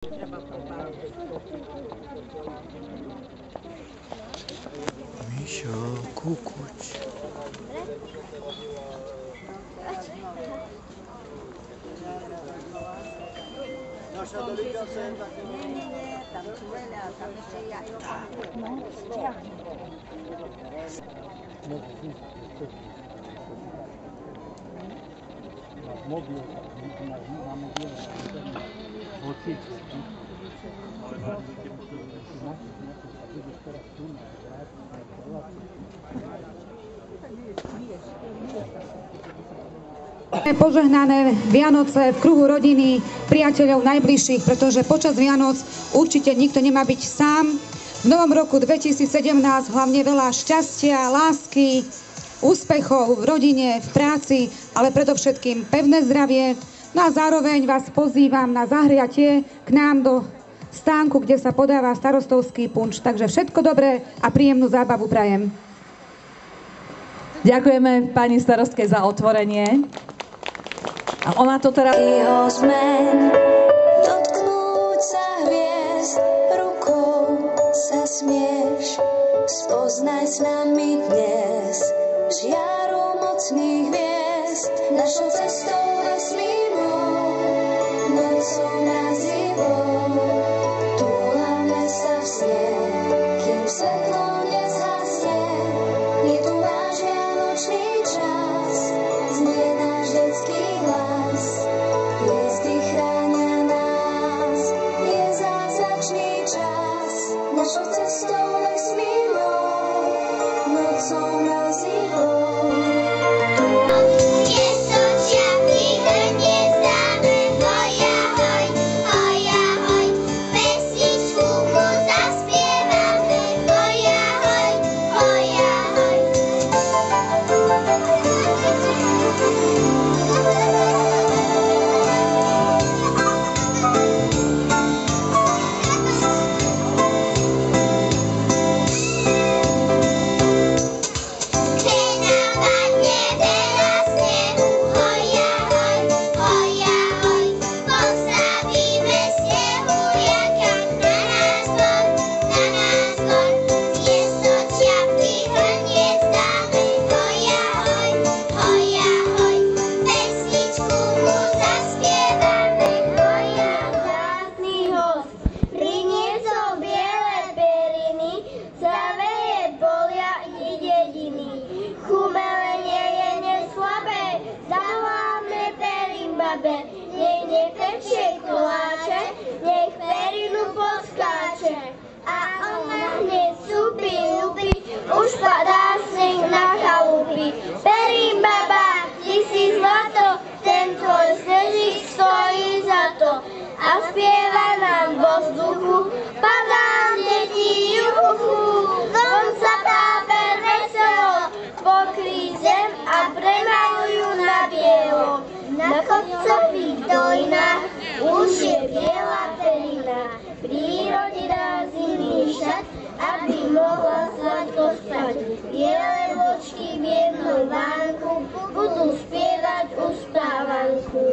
Mišo, kukuč. Tam čuveľa, tam ešte jajko. No, stiahne. Mobil, na mobil, vocík. Požehnané Vianoce v kruhu rodiny, priateľov najbližších, pretože počas Vianoc určite nikto nemá byť sám. V novom roku 2017 hlavne veľa šťastia, lásky, úspechov v rodine, v práci, ale predovšetkým pevné zdravie. No a zároveň vás pozývam na zahriatie k nám do stánku, kde sa podáva starostovský punč. Takže všetko dobré a príjemnú zábavu prajem. Ďakujeme pani starostke za otvorenie. A ona to teraz... Dotknúť sa hviezd, rukou sa smieš, spoznaj s nami dnes žiaru mocných hviezd, našou cestou vesmírnou, nocou nazivou, túlame sa v sne, kým svetlo nezhasne, je tu váš vianočný čas, znie náš detský hlas, hviezdy chránia nás, je zázračný čas, našou cestou vesmírnou, nocou nazivou. Nech netečie koláče, nech perinu poskáče. A ona hneď súpi, ľubí, už padá sneh na chalupy. Perím baba, ty si zlato, ten tvoj snežík stojí za to. A spieva nám vo vzduchu, padám deti juchu. Von sa táper veselo, pokryj zem a premalujú na bielo. Na kopcových dojnách už je biela perina, prírode dá zimný šat, aby mohla sladko spať. Biele vočky v jednom vánku budú spievať uspávanku.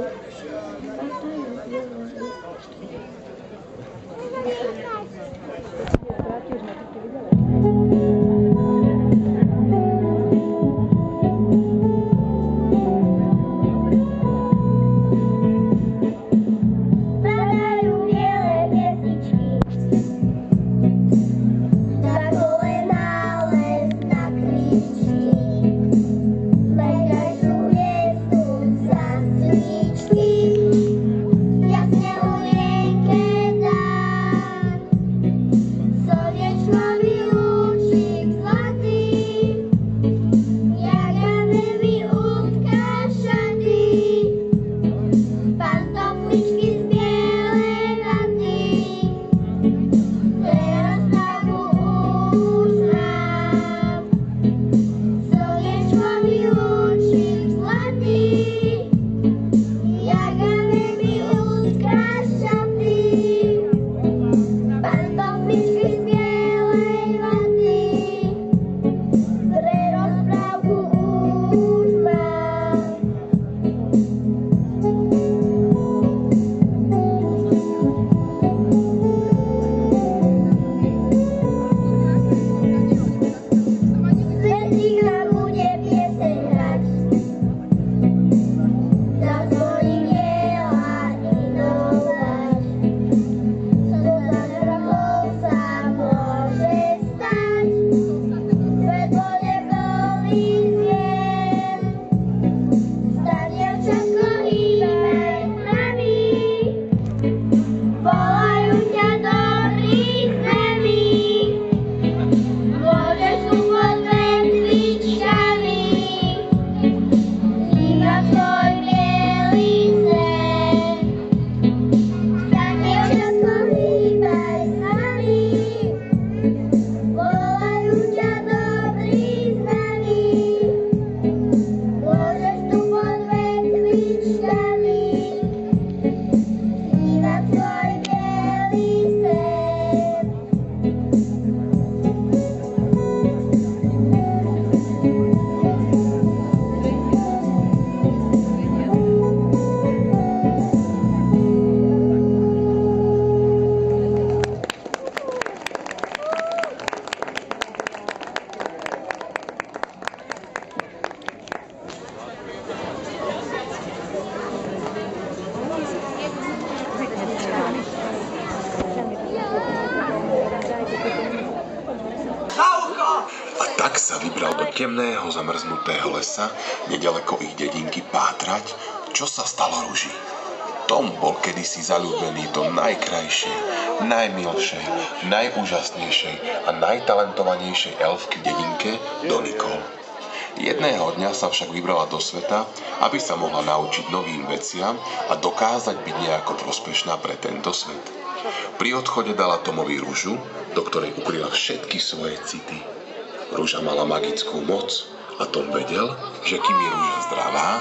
Tak sa vybral do temného zamrznutého lesa, nedaleko ich dedinky pátrať, čo sa stalo Ruži. Tom bol kedysi zaľúbený do najkrajšej, najmilšej, najúžasnejšej a najtalentovanejšej elfky v dedinke, do Nicole. Jedného dňa sa však vybrala do sveta, aby sa mohla naučiť novým veciam a dokázať byť nejako prospešná pre tento svet. Pri odchode dala Tomovi ružu, do ktorej ukryla všetky svoje city. Ruža mala magickú moc a Tom vedel, že kým je ruža zdravá,